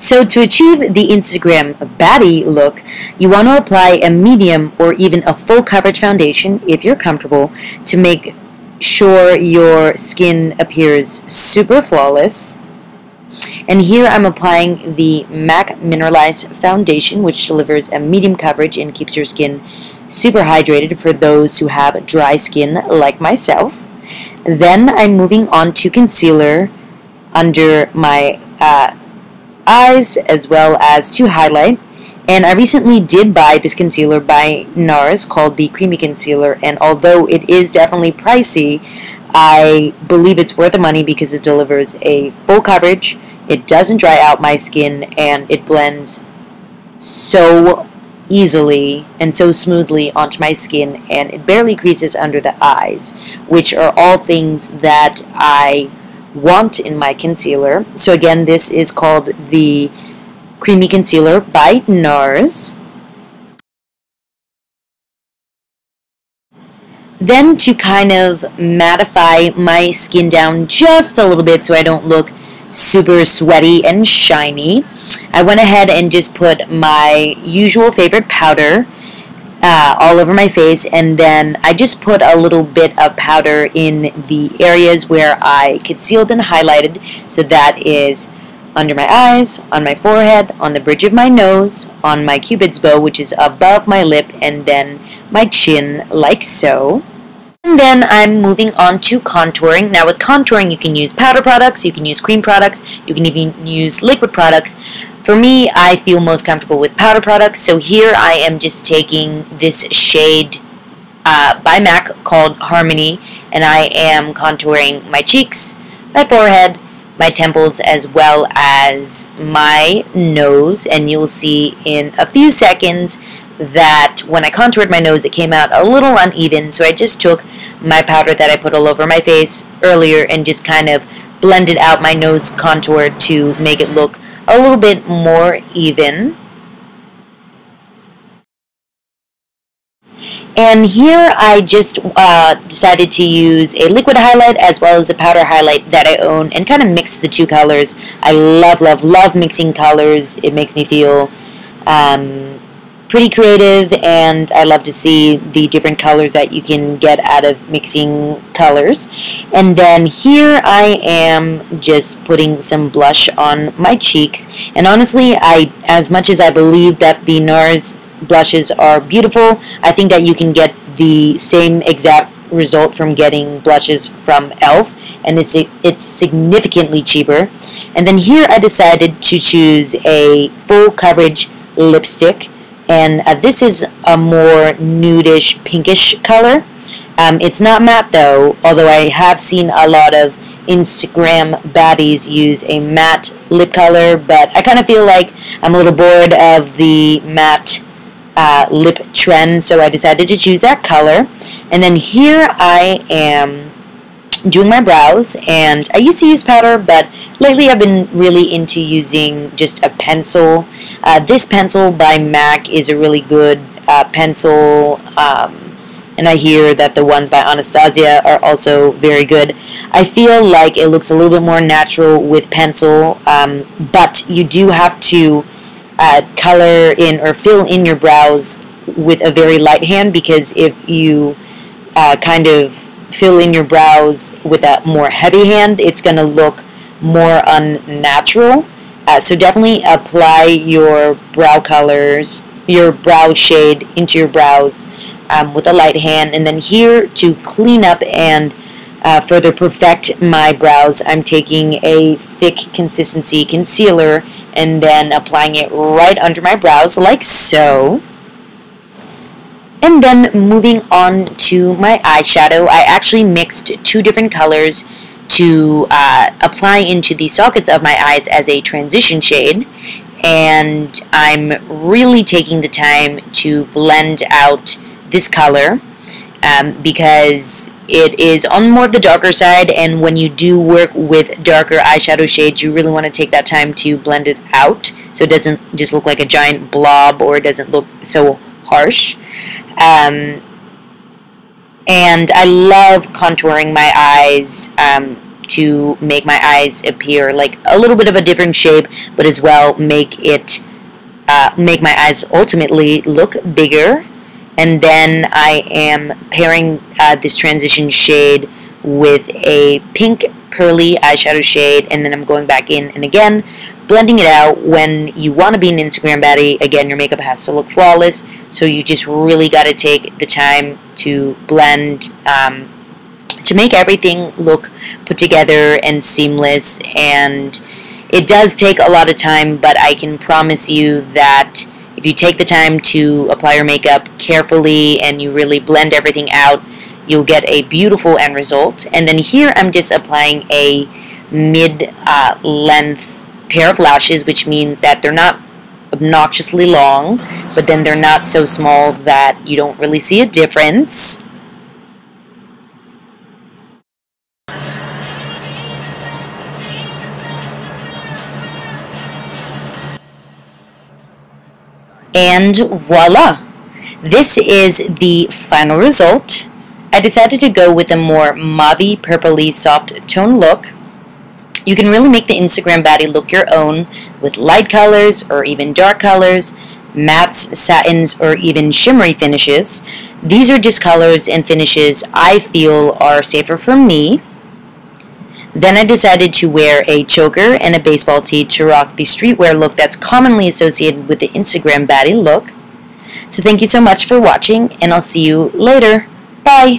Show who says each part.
Speaker 1: So to achieve the Instagram baddie look, you want to apply a medium or even a full coverage foundation, if you're comfortable, to make sure your skin appears super flawless. And here I'm applying the MAC Mineralize foundation, which delivers a medium coverage and keeps your skin super hydrated for those who have dry skin like myself. Then I'm moving on to concealer under my eyes as well as to highlight. And I recently did buy this concealer by NARS called the Creamy Concealer, and although it is definitely pricey, I believe it's worth the money because it delivers a full coverage, it doesn't dry out my skin, and it blends so easily and so smoothly onto my skin, and it barely creases under the eyes, which are all things that I want in my concealer. So again, this is called the Creamy Concealer by NARS. Then to kind of mattify my skin down just a little bit so I don't look super sweaty and shiny, I went ahead and just put my usual favorite powder all over my face, and then I just put a little bit of powder in the areas where I concealed and highlighted. So that is under my eyes, on my forehead, on the bridge of my nose, on my cupid's bow, which is above my lip, and then my chin, like so. And then I'm moving on to contouring. Now with contouring, you can use powder products, you can use cream products, you can even use liquid products. For me, I feel most comfortable with powder products, so here I am just taking this shade by MAC called Harmony, and I am contouring my cheeks, my forehead, my temples, as well as my nose. And you'll see in a few seconds that when I contoured my nose, it came out a little uneven, so I just took my powder that I put all over my face earlier and just kind of blended out my nose contour to make it look a little bit more even. And here I just decided to use a liquid highlight as well as a powder highlight that I own and kind of mix the two colors. I love, love, love mixing colors. It makes me feel pretty creative, and I love to see the different colors that you can get out of mixing colors. And then here I am just putting some blush on my cheeks, and honestly, as much as I believe that the NARS blushes are beautiful, I think that you can get the same exact result from getting blushes from e.l.f., and it's significantly cheaper. And then here I decided to choose a full coverage lipstick, and this is a more nudish pinkish color. It's not matte though, although I have seen a lot of Instagram baddies use a matte lip color, but I kind of feel like I'm a little bored of the matte lip trend, so I decided to choose that color. And then here I am doing my brows, and I used to use powder, but lately I've been really into using just a pencil. This pencil by MAC is a really good pencil, and I hear that the ones by Anastasia are also very good. I feel like it looks a little bit more natural with pencil, but you do have to color in or fill in your brows with a very light hand, because if you kind of fill in your brows with a more heavy hand, it's going to look more unnatural. So definitely apply your brow colors, your brow shade into your brows with a light hand. And then here to clean up and further perfect my brows, I'm taking a thick consistency concealer and then applying it right under my brows like so. And then moving on to my eyeshadow, I actually mixed two different colors to apply into the sockets of my eyes as a transition shade, and I'm really taking the time to blend out this color because it is on more of the darker side, and when you do work with darker eyeshadow shades, you really want to take that time to blend it out so it doesn't just look like a giant blob, or it doesn't look so harsh. And I love contouring my eyes to make my eyes appear like a little bit of a different shape, but as well make my eyes ultimately look bigger. And then I am pairing this transition shade with a pink pearly eyeshadow shade, and then I'm going back in and again blending it out. When you want to be an Instagram baddie, again, your makeup has to look flawless, so you just really got to take the time to blend to make everything look put together and seamless. And it does take a lot of time, but I can promise you that if you take the time to apply your makeup carefully and you really blend everything out, you'll get a beautiful end result. And then here I'm just applying a mid-length pair of lashes, which means that they're not obnoxiously long, but then they're not so small that you don't really see a difference. And voila! This is the final result. I decided to go with a more mauvey, purpley, soft tone look. You can really make the Instagram baddie look your own with light colors or even dark colors, mattes, satins, or even shimmery finishes. These are just colors and finishes I feel are safer for me. Then I decided to wear a choker and a baseball tee to rock the streetwear look that's commonly associated with the Instagram baddie look. So thank you so much for watching, and I'll see you later. Bye!